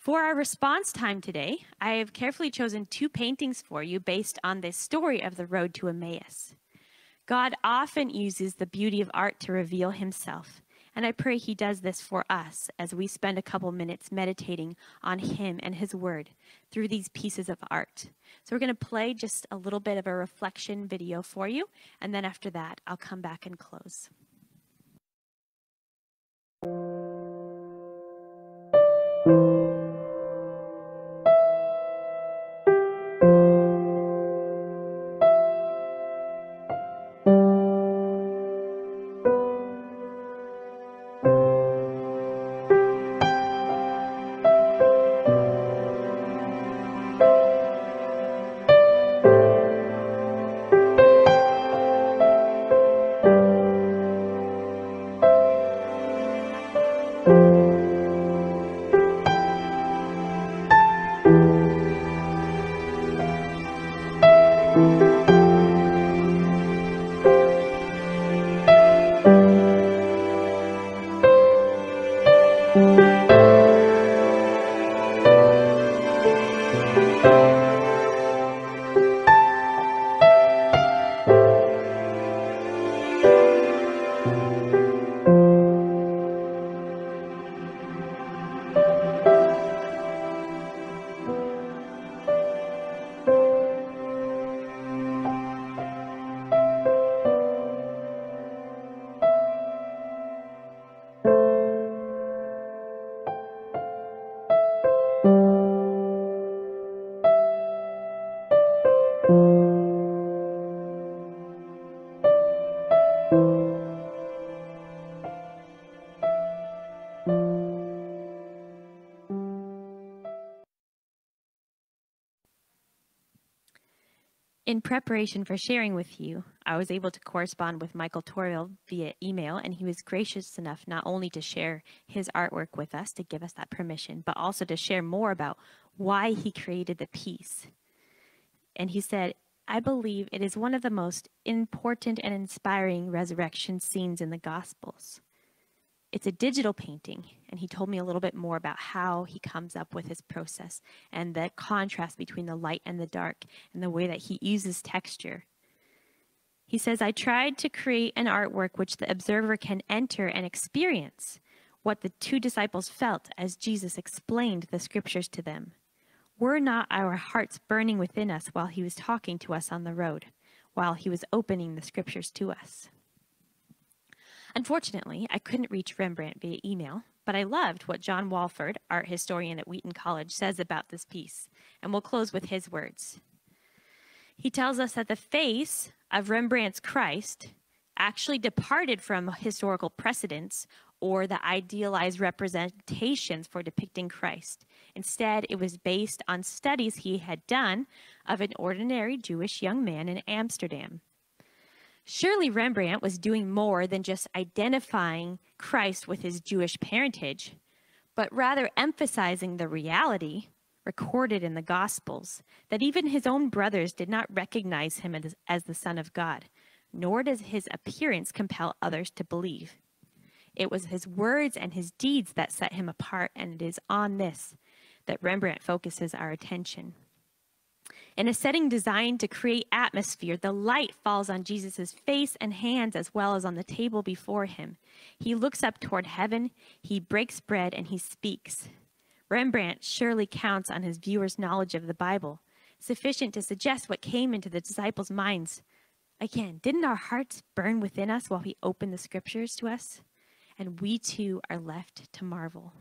For our response time today, I have carefully chosen 2 paintings for you based on this story of the road to Emmaus. God often uses the beauty of art to reveal himself, and I pray he does this for us as we spend a couple minutes meditating on him and his word through these pieces of art. So we're going to play just a little bit of a reflection video for you, and then after that, I'll come back and close. In preparation for sharing with you, I was able to correspond with Michael Torville via email, and he was gracious enough not only to share his artwork with us, to give us that permission, but also to share more about why he created the piece. And he said, "I believe it is one of the most important and inspiring resurrection scenes in the Gospels. It's a digital painting," and he told me a little bit more about how he comes up with his process and the contrast between the light and the dark and the way that he uses texture. He says, "I tried to create an artwork which the observer can enter and experience what the 2 disciples felt as Jesus explained the scriptures to them. Were not our hearts burning within us while he was talking to us on the road, while he was opening the scriptures to us?" Unfortunately, I couldn't reach Rembrandt via email, but I loved what John Walford, art historian at Wheaton College, says about this piece, and we'll close with his words. He tells us that the face of Rembrandt's Christ actually departed from historical precedents or the idealized representations for depicting Christ. Instead, it was based on studies he had done of an ordinary Jewish young man in Amsterdam. Surely Rembrandt was doing more than just identifying Christ with his Jewish parentage, but rather emphasizing the reality recorded in the Gospels that even his own brothers did not recognize him as the Son of God, nor does his appearance compel others to believe. It was his words and his deeds that set him apart, and it is on this that Rembrandt focuses our attention. In a setting designed to create atmosphere, the light falls on Jesus' face and hands as well as on the table before him. He looks up toward heaven, he breaks bread, and he speaks. Rembrandt surely counts on his viewers' knowledge of the Bible, sufficient to suggest what came into the disciples' minds. Again, didn't our hearts burn within us while he opened the scriptures to us? And we too are left to marvel.